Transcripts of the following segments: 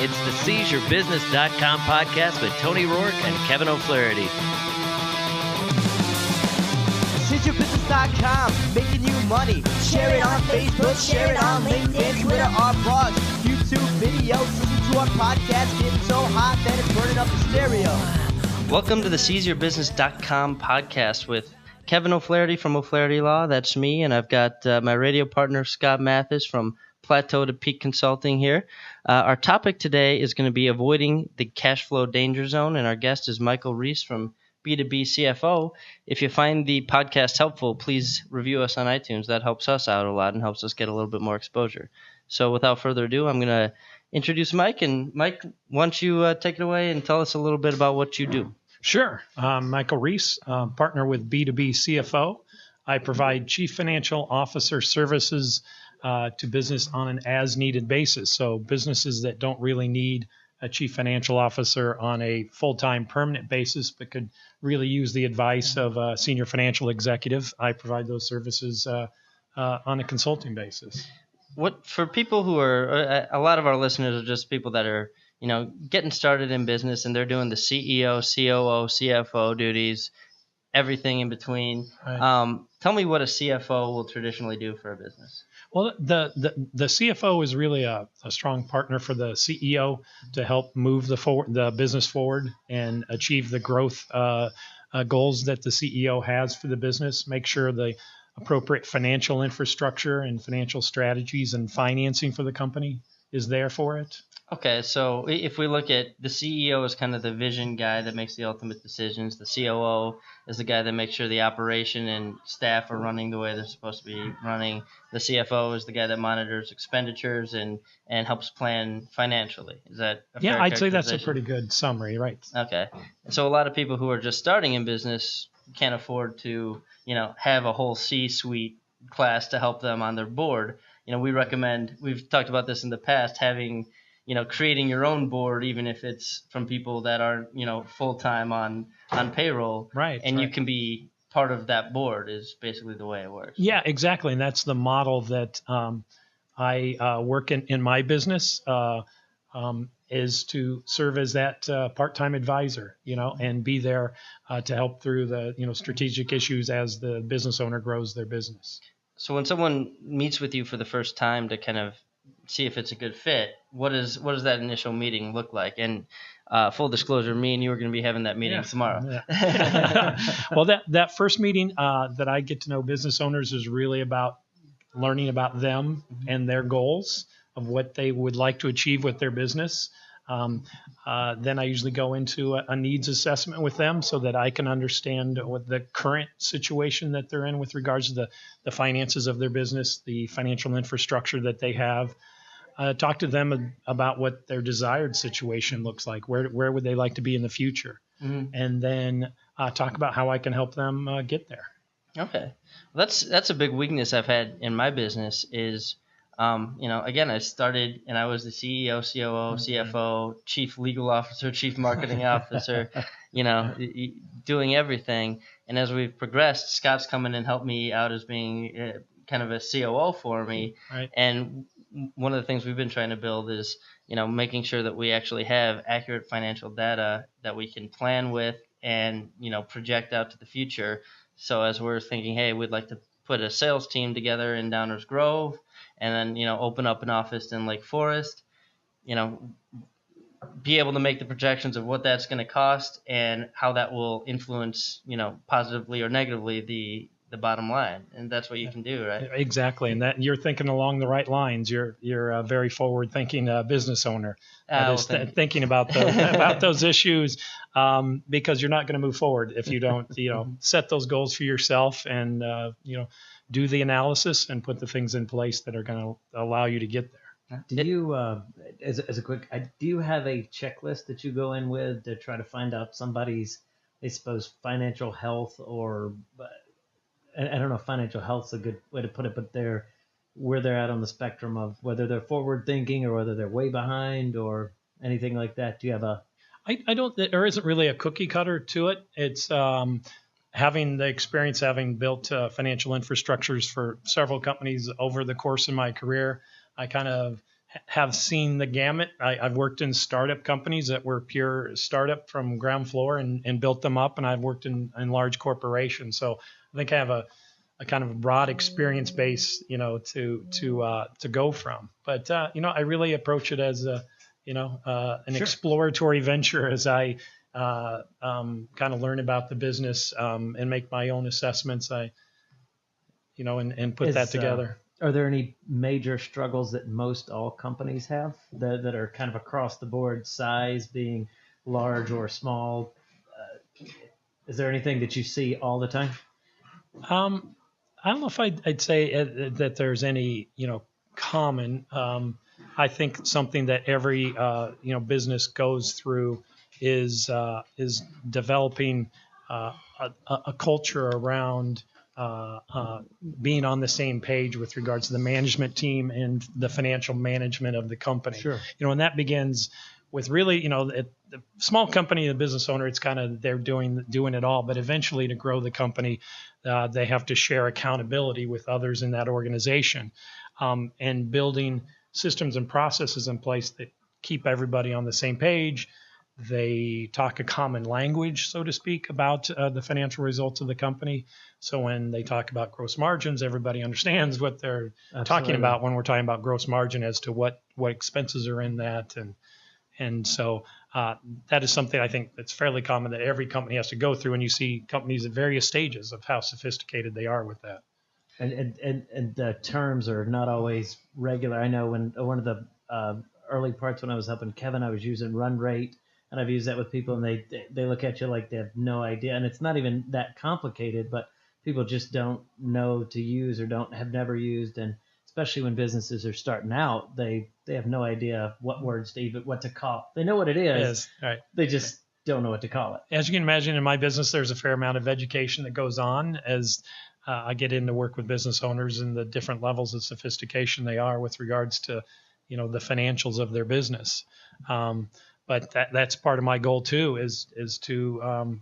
It's the SeizeYourBusiness.com podcast with Tony Rourke and Kevin O'Flaherty. SeizeYourBusiness.com, making you money. Share it on Facebook, share it on LinkedIn, Twitter, our blogs, YouTube videos. Listen to our podcast, getting so hot that it's burning up the stereo. Welcome to the SeizeYourBusiness.com podcast with Kevin O'Flaherty from O'Flaherty Law. That's me, and I've got my radio partner Scott Mathis from Plateau to Peak Consulting here. Our topic today is going to be avoiding the cash flow danger zone, and our guest is Michael Reese from B2B CFO. If you find the podcast helpful, please review us on iTunes. That helps us out a lot and helps us get a little bit more exposure. So without further ado, I'm going to introduce Mike. And Mike, why don't you take it away and tell us a little bit about what you do? Sure. Michael Reese, partner with B2B CFO. I provide chief financial officer services to business on an as-needed basis. So businesses that don't really need a chief financial officer on a full-time permanent basis, but could really use the advice of a senior financial executive. I provide those services on a consulting basis. What for people who are a lot of our listeners are just people that are getting started in business, and they're doing the CEO, COO, CFO duties, everything in between. Right. Tell me what a CFO will traditionally do for a business. Well, the CFO is really a strong partner for the CEO to help move the business forward and achieve the growth goals that the CEO has for the business. Make sure the appropriate financial infrastructure and financial strategies and financing for the company is there for it. Okay, so if we look at the CEO as kind of the vision guy that makes the ultimate decisions, the COO is the guy that makes sure the operation and staff are running the way they're supposed to be running. The CFO is the guy that monitors expenditures and helps plan financially. Is that a fair I'd say that's a pretty good summary, right? Okay. So a lot of people who are just starting in business can't afford to, have a whole C-suite class to help them on their board. We recommend, we've talked about this in the past, having creating your own board, even if it's from people that aren't, full-time on payroll. Right. And you can be part of that board is basically the way it works. Yeah, exactly. And that's the model that I work in my business is to serve as that part-time advisor, and be there to help through the, strategic issues as the business owner grows their business. So when someone meets with you for the first time to kind of see if it's a good fit, what does that initial meeting look like? And full disclosure, me and you are going to be having that meeting tomorrow. Yeah. Well, that first meeting that I get to know business owners is really about learning about them and their goals of what they would like to achieve with their business. Then I usually go into a needs assessment with them so that I can understand what the current situation that they're in with regards to the finances of their business, the financial infrastructure that they have. Talk to them about what their desired situation looks like. Where would they like to be in the future? Mm-hmm. And then talk about how I can help them get there. Okay. Well, that's a big weakness I've had in my business is, again, I started and I was the CEO, COO, CFO, chief legal officer, chief marketing officer, doing everything. And as we've progressed, Scott's come in and helped me out as being kind of a COO for me. Right. And one of the things we've been trying to build is, making sure that we actually have accurate financial data that we can plan with and, project out to the future. So as we're thinking, hey, we'd like to put a sales team together in Downers Grove and then, open up an office in Lake Forest, be able to make the projections of what that's going to cost and how that will influence, positively or negatively the bottom line. And that's what you can do, right? Exactly. And that you're thinking along the right lines. You're a very forward-thinking business owner that is thinking about those issues because you're not going to move forward if you don't, set those goals for yourself and, do the analysis and put the things in place that are going to allow you to get there. Do you, as a quick, do you have a checklist that you go in with to try to find out somebody's, I suppose, financial health or I don't know if financial health is a good way to put it, but where they're at on the spectrum of whether they're forward thinking or whether they're way behind or anything like that. Do you have a? I don't. There isn't really a cookie cutter to it. It's having the experience, having built financial infrastructures for several companies over the course of my career. I kind of have seen the gamut. I've worked in startup companies that were pure startup from ground floor and built them up, and I've worked in large corporations. So I think I have a kind of a broad experience base, to go from. But I really approach it as an exploratory venture as I kind of learn about the business and make my own assessments. And put that together. Are there any major struggles that most all companies have that are kind of across the board, size being large or small? Is there anything that you see all the time? I don't know if I'd say that there's any, common. I think something that every, business goes through is developing a culture around being on the same page with regards to the management team and the financial management of the company. Sure. And that begins with really, the small company, the business owner, it's kind of they're doing it all. But eventually, to grow the company, they have to share accountability with others in that organization, and building systems and processes in place that keep everybody on the same page. They talk a common language, so to speak, about the financial results of the company. So when they talk about gross margins, everybody understands what they're talking about when we're talking about gross margin as to what expenses are in that. And so that is something I think that's fairly common that every company has to go through. And you see companies at various stages of how sophisticated they are with that. And the terms are not always regular. I know when one of the early parts when I was helping Kevin, I was using run rate. And I've used that with people, and they look at you like they have no idea. And it's not even that complicated, but people just don't know to use or have never used. And especially when businesses are starting out, they have no idea what words to even what to call. They know what it is. Yes, right. They just don't know what to call it. As you can imagine, in my business, there's a fair amount of education that goes on as I get in to work with business owners and the different levels of sophistication they are with regards to, the financials of their business. But that's part of my goal too, is to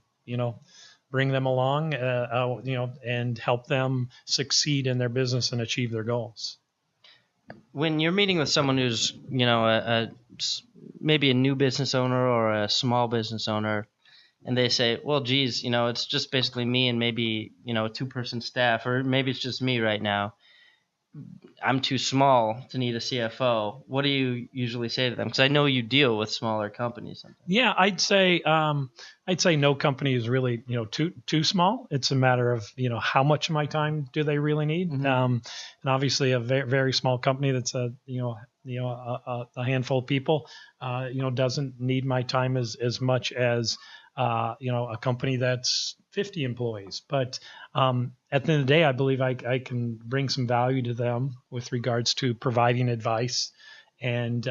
bring them along, and help them succeed in their business and achieve their goals. When you're meeting with someone who's maybe a new business owner or a small business owner, and they say, well, geez, it's just basically me and maybe a 2-person staff, or maybe it's just me right now. I'm too small to need a CFO. What do you usually say to them? Because I know you deal with smaller companies sometimes. Yeah, I'd say no company is really too small. It's a matter of how much of my time do they really need. Mm-hmm. And obviously a very, very small company that's a handful of people doesn't need my time as much as a company that's 50 employees. But at the end of the day, I believe I can bring some value to them with regards to providing advice and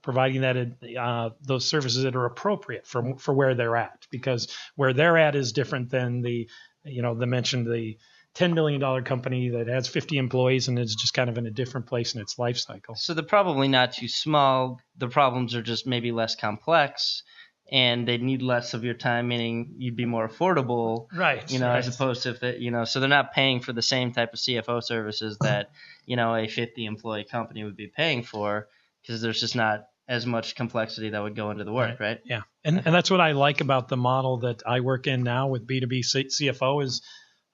providing that those services that are appropriate for where they're at, because where they're at is different than the $10 million company that has 50 employees and is just kind of in a different place in its life cycle. So they're probably not too small. The problems are just maybe less complex, and they need less of your time, meaning you'd be more affordable, right? As opposed to if so they're not paying for the same type of CFO services that, a 50 employee company would be paying for, because there's just not as much complexity that would go into the work, right? Yeah. And that's what I like about the model that I work in now with B2B CFO is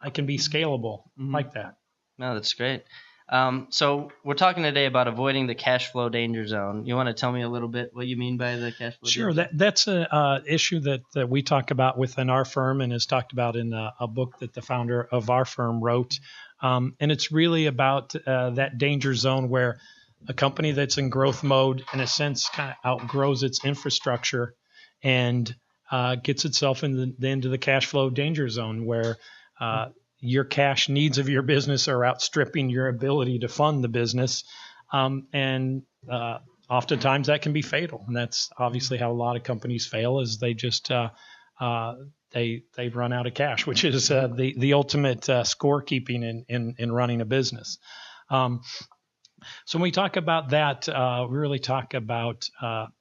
I can be scalable like that. No, that's great. So we're talking today about avoiding the cash flow danger zone. You want to tell me a little bit what you mean by the cash flow? Sure. Danger zone? That's an issue that we talk about within our firm and is talked about in a book that the founder of our firm wrote. And it's really about that danger zone where a company that's in growth mode, in a sense, kind of outgrows its infrastructure and gets itself into the cash flow danger zone where your cash needs of your business are outstripping your ability to fund the business. And oftentimes that can be fatal. And that's obviously how a lot of companies fail, is they just they run out of cash, which is the ultimate scorekeeping in running a business. So when we talk about that, we really talk about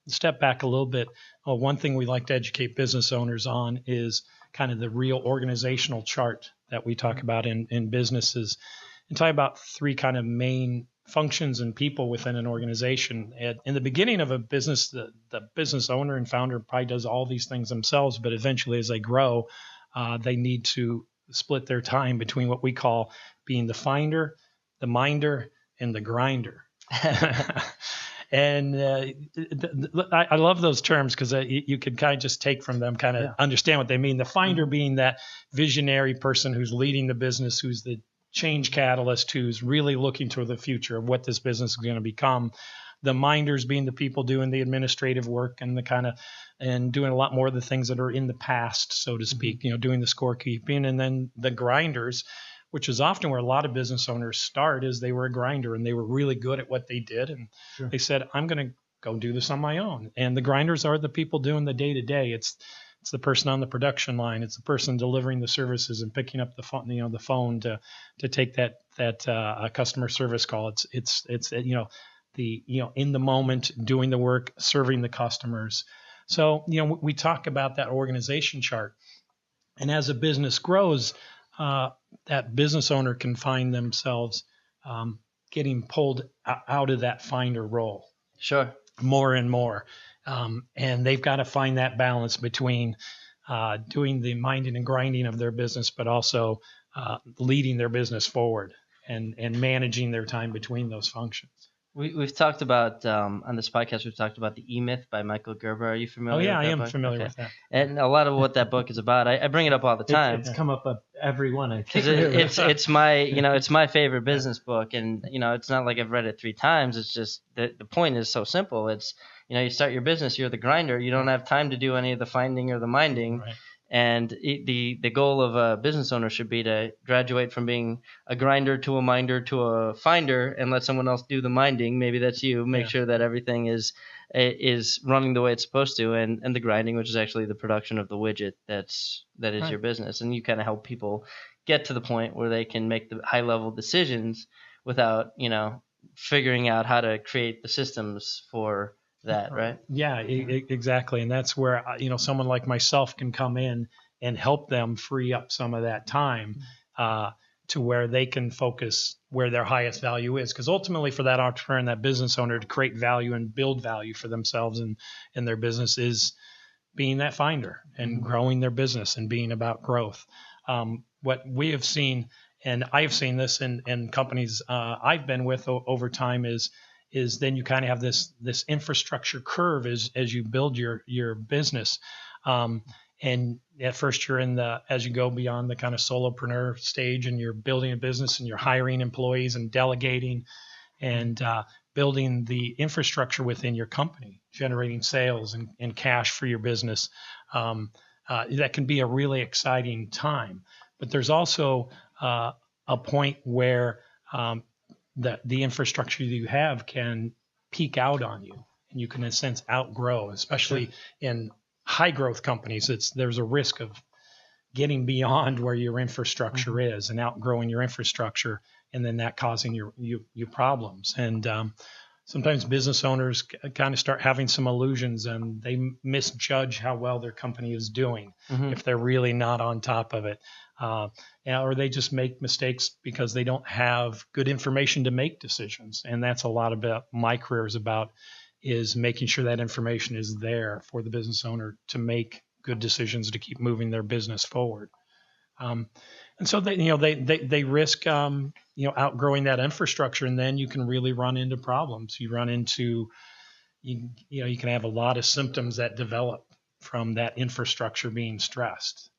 step back a little bit. One thing we like to educate business owners on is kind of the real organizational chart that we talk about in businesses, and talk about 3 kind of main functions and people within an organization. In the beginning of a business, the business owner and founder probably does all these things themselves, but eventually as they grow, they need to split their time between what we call being the finder, the minder, and the grinder. And I love those terms because you could kind of just take from them, kind of understand what they mean. The finder being that visionary person who's leading the business, who's the change catalyst, who's really looking toward the future of what this business is going to become. The minders being the people doing the administrative work and and doing a lot more of the things that are in the past, so to speak, doing the scorekeeping. And then the grinders, which is often where a lot of business owners start, is they were a grinder and they were really good at what they did. And they said, I'm going to go do this on my own. And the grinders are the people doing the day-to-day. It's the person on the production line. It's the person delivering the services and picking up the phone, the phone to take that customer service call. It's in the moment, doing the work, serving the customers. So, we talk about that organization chart. And as a business grows, that business owner can find themselves getting pulled out of that finder role. Sure. More and more. And they've got to find that balance between doing the minding and grinding of their business, but also leading their business forward and managing their time between those functions. We've talked about, on this podcast, we've talked about the EMyth by Michael Gerber. Are you familiar with that book? I am familiar with that. And a lot of what that book is about, I bring it up all the time. It's come up every one, I think. It's my, it's my favorite business book. And, it's not like I've read it 3 times. It's just the point is so simple. It's, you start your business, you're the grinder. You don't have time to do any of the finding or the minding. Right. And the goal of a business owner should be to graduate from being a grinder to a minder to a finder and let someone else do the minding. Maybe that's you. Make sure that everything is running the way it's supposed to, and the grinding, which is actually the production of the widget that is right. Your business. And you kind of help people get to the point where they can make the high level decisions without, figuring out how to create the systems for that, right? Yeah, exactly. And that's where, someone like myself can come in and help them free up some of that time to where they can focus where their highest value is. Because ultimately for that entrepreneur and that business owner to create value and build value for themselves and their business is being that finder and growing their business and being about growth. What we have seen, and I've seen this in companies I've been with over time, is then you kind of have this infrastructure curve as you build your business. And at first you're as you go beyond the kind of solopreneur stage and you're building a business and you're hiring employees and delegating and building the infrastructure within your company, generating sales and cash for your business. That can be a really exciting time. But there's also a point where the infrastructure that you have can peak out on you, and you can, in a sense, outgrow, especially in high growth companies. There's a risk of getting beyond where your infrastructure is and outgrowing your infrastructure, and then that causing you problems. And sometimes business owners kind of start having some illusions, and they misjudge how well their company is doing if they're really not on top of it. Or they just make mistakes because they don't have good information to make decisions. And that's a lot about my career is making sure that information is there for the business owner to make good decisions to keep moving their business forward. And so they risk outgrowing that infrastructure, and then you can really run into problems. You can have a lot of symptoms that develop from that infrastructure being stressed.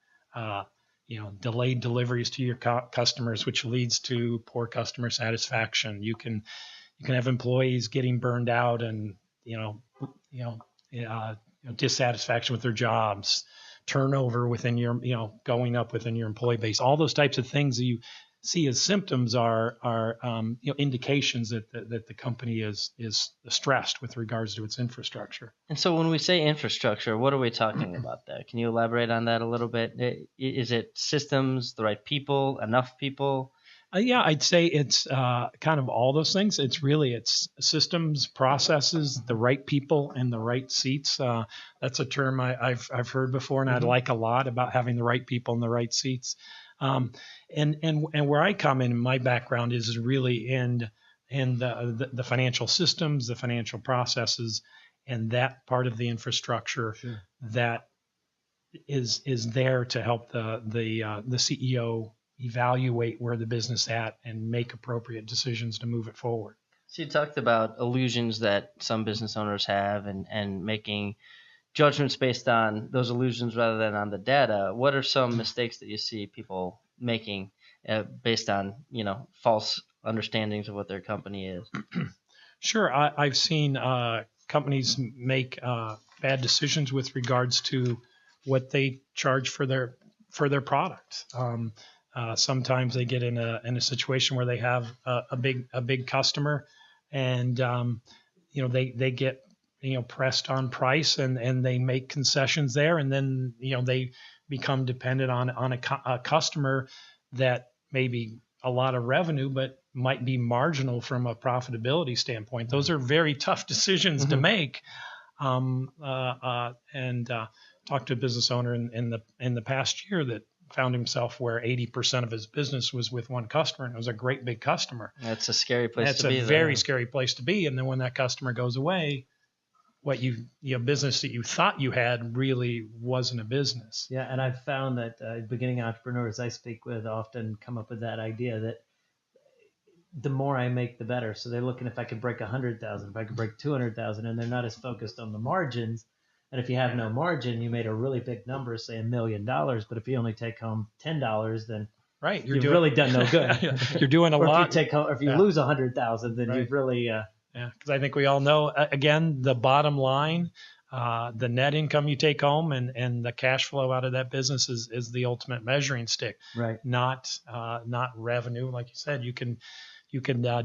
Delayed deliveries to your customers, which leads to poor customer satisfaction. You can have employees getting burned out and dissatisfaction with their jobs, turnover within your going up within your employee base. All those types of things that you see as symptoms are indications that the company is stressed with regards to its infrastructure. And so when we say infrastructure, what are we talking about there? Can you elaborate on that a little bit? Is it systems, the right people, enough people? Yeah, I'd say it's kind of all those things. It's systems, processes, the right people, and the right seats. That's a term I've heard before, and I'd like a lot about having the right people in the right seats. And where I come in, my background is really in and the financial systems, the financial processes, and that part of the infrastructure that is there to help the CEO evaluate where the business is at and make appropriate decisions to move it forward. So you talked about illusions that some business owners have and making judgments based on those illusions rather than on the data. What are some mistakes that you see people making based on, false understandings of what their company is? Sure. I've seen companies make bad decisions with regards to what they charge for their product. Sometimes they get in a situation where they have a big customer, and they get pressed on price, and they make concessions there, and then they become dependent on a customer that may be a lot of revenue but might be marginal from a profitability standpoint. Those are very tough decisions to make. Talked to a business owner in the past year that found himself where 80% of his business was with one customer, and it was a great big customer. That's a scary place to be. That's a very scary place to be. And then when that customer goes away, what business that you thought you had really wasn't a business. Yeah, and I've found that beginning entrepreneurs I speak with often come up with that idea that the more I make, the better. So they're looking if I could break 100,000, if I could break 200,000, and they're not as focused on the margins. And if you have no margin, you made a really big number, say $1 million. But if you only take home $10, then right, you've really done no good. You're doing a lot. If you lose 100,000, then you've really. Yeah, because I think we all know, again, the bottom line, the net income you take home and the cash flow out of that business is the ultimate measuring stick. Right. Not revenue, like you said. You can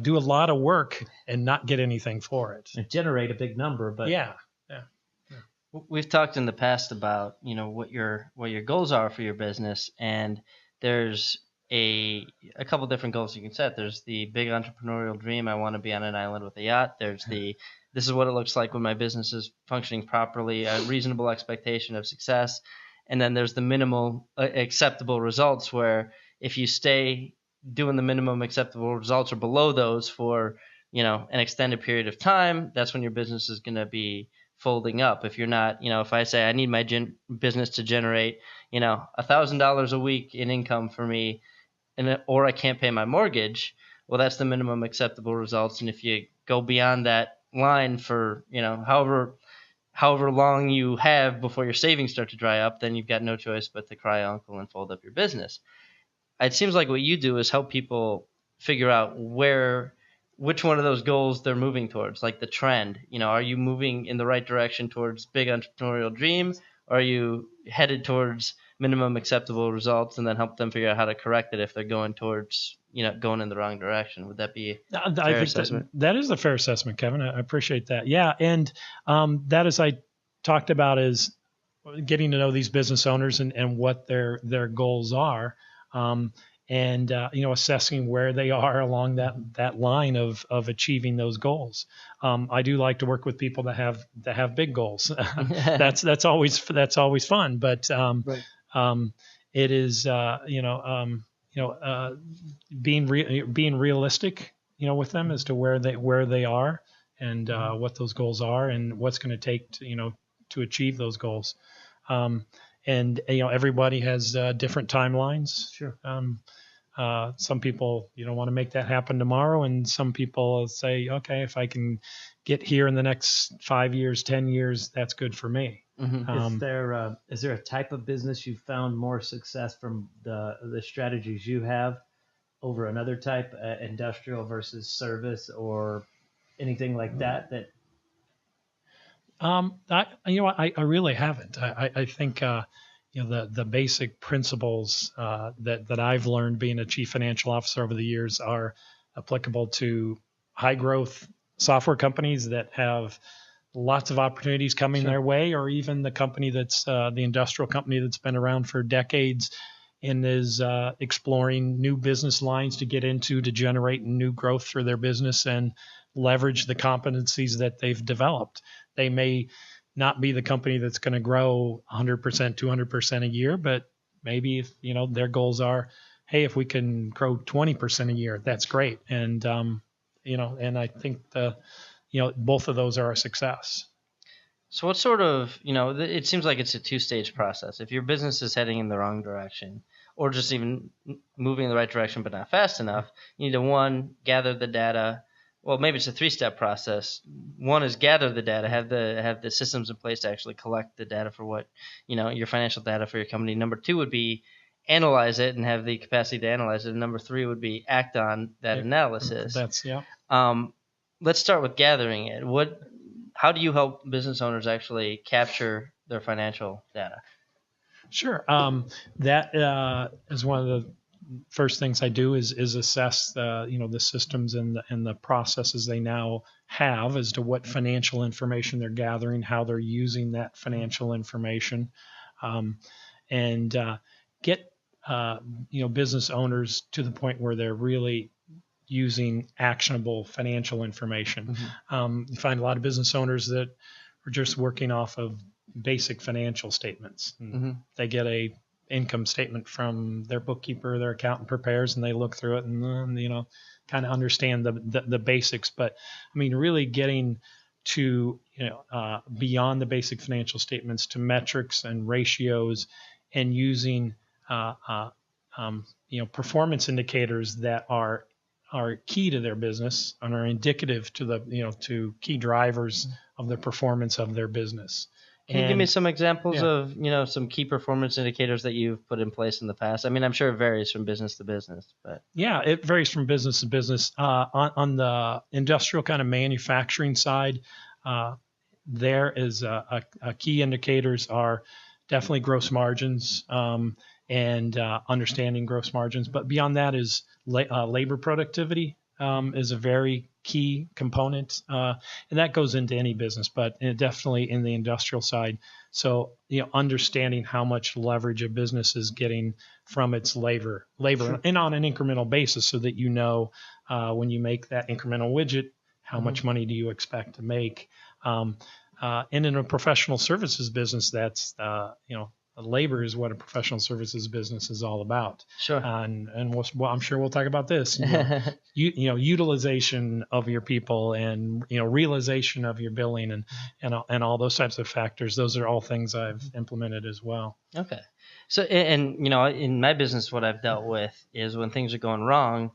do a lot of work and not get anything for it. And generate a big number, but yeah. We've talked in the past about what your goals are for your business, and there's a couple different goals you can set. There's the big entrepreneurial dream. I want to be on an island with a yacht. There's this is what it looks like when my business is functioning properly, a reasonable expectation of success. And then there's the minimal acceptable results, where if you stay doing the minimum acceptable results or below those for an extended period of time, that's when your business is going to be folding up. If you're not, if I say I need my business to generate, $1,000 a week in income for me, or I can't pay my mortgage, well, that's the minimum acceptable results. And if you go beyond that line for, however long you have before your savings start to dry up, then you've got no choice but to cry uncle and fold up your business. It seems like what you do is help people figure out which one of those goals they're moving towards, like the trend. Are you moving in the right direction towards big entrepreneurial dream, or are you headed towards minimum acceptable results, and then help them figure out how to correct it if they're going towards, going in the wrong direction? Would that be a fair assessment? That is a fair assessment, Kevin. I appreciate that. Yeah. And that, as I talked about, is getting to know these business owners and what their goals are. And assessing where they are along that line of achieving those goals. I do like to work with people that have big goals. that's always fun. But it is being realistic, with them as to where they are and what those goals are and what's going to take to achieve those goals. And everybody has different timelines. Sure. Some people want to make that happen tomorrow, and some people say, okay, if I can get here in the next 5 years, 10 years, that's good for me. Mm-hmm. Is there a type of business you found more success from the strategies you have over another type, industrial versus service, or anything like that? I really haven't. I think the basic principles that I've learned being a chief financial officer over the years are applicable to high growth software companies that have lots of opportunities coming their way, or even the company that's the industrial company that's been around for decades and is exploring new business lines to get into to generate new growth for their business and leverage the competencies that they've developed. They may not be the company that's going to grow 100%, 200% a year, but maybe if, their goals are, hey, if we can grow 20% a year, that's great. And and I think both of those are a success. So what sort of, it seems like it's a two-stage process. If your business is heading in the wrong direction or just even moving in the right direction but not fast enough, you need to, one, gather the data. Well, maybe it's a three-step process. One is gather the data, have the systems in place to actually collect the data for what, your financial data for your company. Number two would be analyze it and have the capacity to analyze it. And number three would be act on that analysis. Let's start with gathering it. How do you help business owners actually capture their financial data? Sure. That is one of the first things I do is assess the systems and the processes they now have as to what financial information they're gathering, how they're using that financial information, and get business owners to the point where they're really using actionable financial information. You find a lot of business owners that are just working off of basic financial statements. They get a income statement from their bookkeeper, their accountant prepares, and they look through it and kind of understand the basics. But I mean, really getting to beyond the basic financial statements to metrics and ratios, and using performance indicators that are key to their business and are indicative to to key drivers of the performance of their business. Can you give me some examples of, some key performance indicators that you've put in place in the past? I mean, I'm sure it varies from business to business, but. Yeah, it varies from business to business. On the industrial kind of manufacturing side, there is a key indicators are definitely gross margins, and understanding gross margins. But beyond that is labor productivity is a very key component, and that goes into any business, but definitely in the industrial side. So understanding how much leverage a business is getting from its labor, sure, and on an incremental basis, so that when you make that incremental widget, how much money do you expect to make? And in a professional services business, that's labor is what a professional services business is all about. Sure. And I'm sure we'll talk about this. Utilization of your people and realization of your billing and all those types of factors. Those are all things I've implemented as well. Okay. So and in my business, what I've dealt with is when things are going wrong,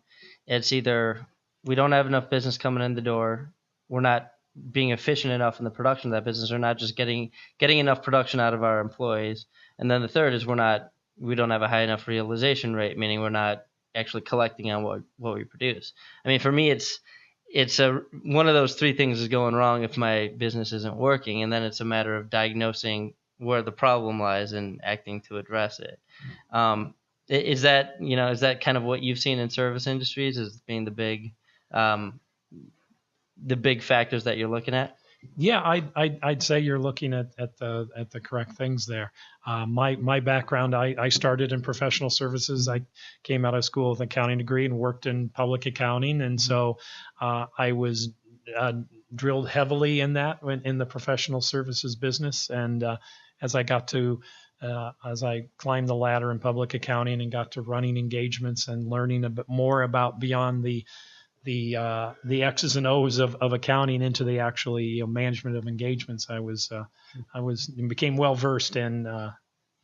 it's either we don't have enough business coming in the door, we're not being efficient enough in the production of that business, or not just getting enough production out of our employees. And then the third is we don't have a high enough realization rate, meaning we're not actually collecting on what we produce. I mean, for me, it's one of those three things is going wrong if my business isn't working, and then it's a matter of diagnosing where the problem lies and acting to address it. Is that kind of what you've seen in service industries as being the big factors that you're looking at? Yeah, I'd say you're looking at the correct things there. My background, I started in professional services. I came out of school with an accounting degree and worked in public accounting, and so I was drilled heavily in the professional services business. And as I climbed the ladder in public accounting and got to running engagements and learning a bit more about beyond the X's and O's of accounting into the actually management of engagements, I became well versed in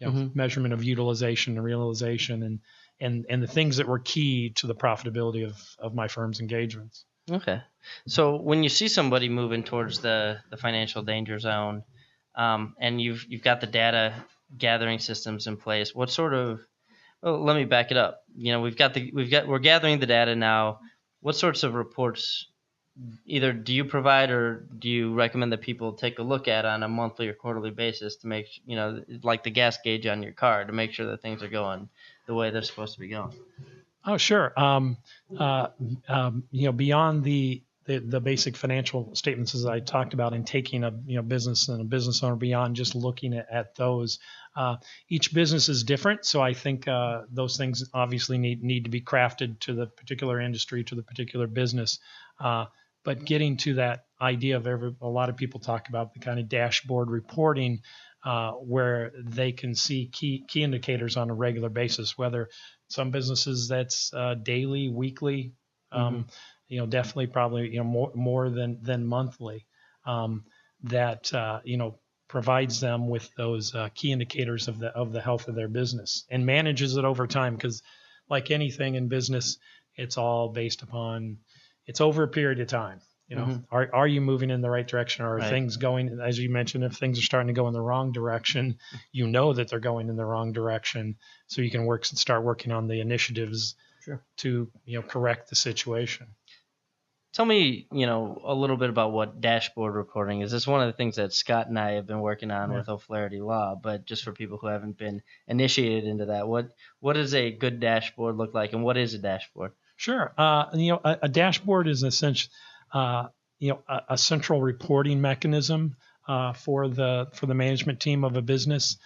measurement of utilization and realization and the things that were key to the profitability of my firm's engagements. Okay, so when you see somebody moving towards the financial danger zone, and you've got the data gathering systems in place, what sort of? Well, let me back it up. We're gathering the data now. What sorts of reports either do you provide or do you recommend that people take a look at on a monthly or quarterly basis to make, like the gas gauge on your car, to make sure that things are going the way they're supposed to be going? Oh, sure. Beyond the basic financial statements, as I talked about, and taking a business and a business owner beyond just looking at those. Each business is different, so I think those things obviously need to be crafted to the particular industry, to the particular business. But getting to that idea of a lot of people talk about the kind of dashboard reporting, where they can see key indicators on a regular basis. Whether some businesses that's daily, weekly. definitely probably, more than monthly, that, provides them with those key indicators of the health of their business and manages it over time. Because like anything in business, it's all based upon, it's over a period of time. Are you moving in the right direction, or are Right. things going, as you mentioned, if things are starting to go in the wrong direction, that they're going in the wrong direction, so you can start working on the initiatives to, correct the situation. Tell me, a little bit about what dashboard reporting is. This is one of the things that Scott and I have been working on with O'Flaherty Law, but just for people who haven't been initiated into that, what does a good dashboard look like, and what is a dashboard? Sure. A dashboard is essentially, a central reporting mechanism for the management team of a business.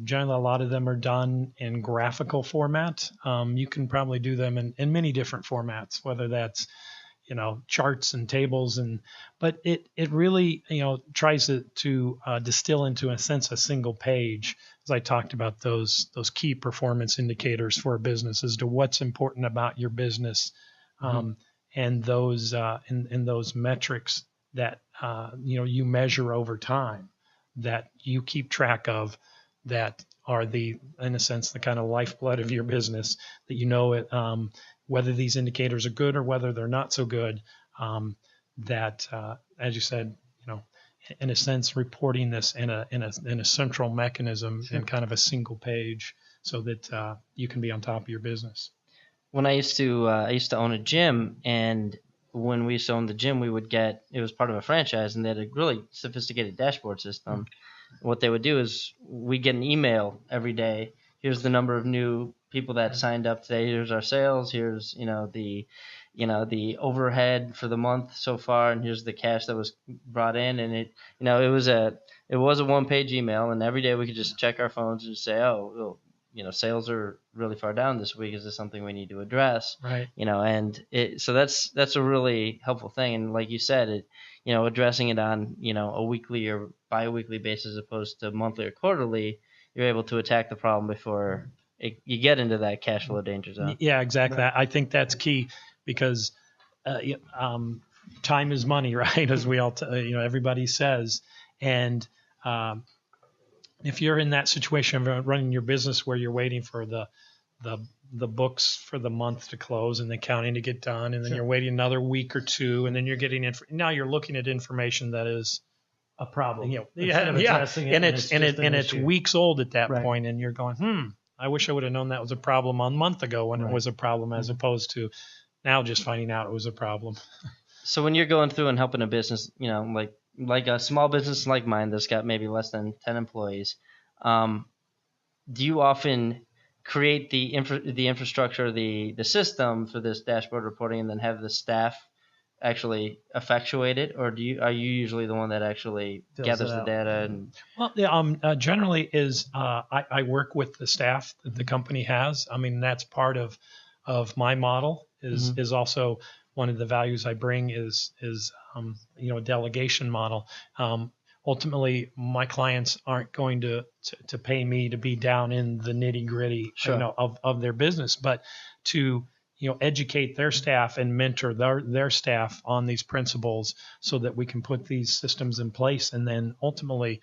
Generally, a lot of them are done in graphical format. You can probably do them in many different formats, whether that's, charts and tables, but it really, tries to distill into a sense a single page, as I talked about those key performance indicators for a business as to what's important about your business, and those those metrics that you measure over time, that you keep track of, that are in a sense, the kind of lifeblood of your business, that whether these indicators are good or whether they're not so good, that as you said, in a sense, reporting this in a central mechanism in kind of a single page, so that you can be on top of your business. When I used to own a gym, and when we used to own the gym, it was part of a franchise, and they had a really sophisticated dashboard system. What they would do is we get an email every day. Here's the number of new people that signed up today. Here's our sales. Here's the overhead for the month so far, and here's the cash that was brought in. And it was a 1-page email, and every day we could just check our phones and say, sales are really far down this week. Is this something we need to address? Right. So that's a really helpful thing. And like you said, addressing it on, a weekly or bi-weekly basis, as opposed to monthly or quarterly, you're able to attack the problem before you get into that cash flow danger zone. Yeah, exactly. Right. I think that's key, because time is money, right? As we all, everybody says. And if you're in that situation of running your business where you're waiting for the books for the month to close and the accounting to get done, and then you're waiting another week or two, and then you're getting now you're looking at information that is a problem. and it's weeks old at that point, and you're going, I wish I would have known that was a problem a month ago when it was a problem, as opposed to now just finding out it was a problem. So when you're going through and helping a business, like a small business like mine that's got maybe less than 10 employees, do you often create the infrastructure, the system for this dashboard reporting, and then have the staff actually effectuate it, or are you usually the one that actually gathers the data? Well, generally is I work with the staff that the company has. I mean, that's part of my model is also one of the values I bring is a delegation model. Ultimately, my clients aren't going to pay me to be down in the nitty gritty of their business, but to educate their staff and mentor their staff on these principles, so that we can put these systems in place, and then ultimately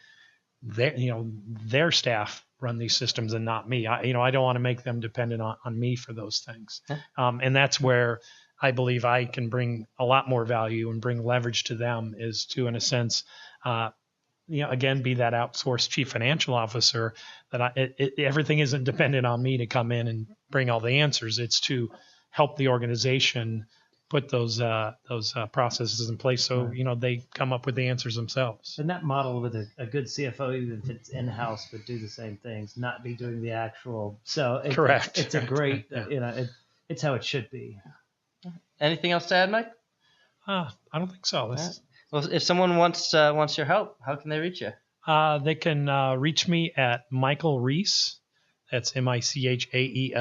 their staff run these systems and not me. I don't want to make them dependent on me for those things. And that's where I believe I can bring a lot more value and bring leverage to them, is to, in a sense, again, be that outsourced chief financial officer, that everything isn't dependent on me to come in and bring all the answers. It's to help the organization put those processes in place, so they come up with the answers themselves. And that model with a good CFO, even if it's in-house, would do the same things, not be doing the actual. So correct. It's a great, it's how it should be. Anything else to add, Mike? I don't think so. Well, if someone wants your help, how can they reach you? They can reach me at Michael Reese. That's MichaelReese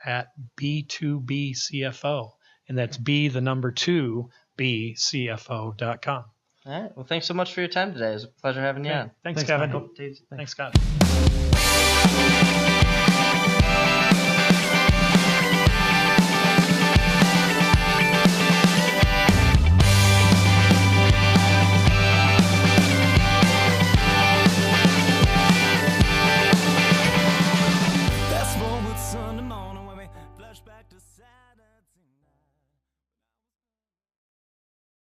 at B2B CFO. And that's B, the number 2, BCFO.com. All right. Well, thanks so much for your time today. It was a pleasure having you on. Thanks, Kevin. Michael. Thanks, Scott.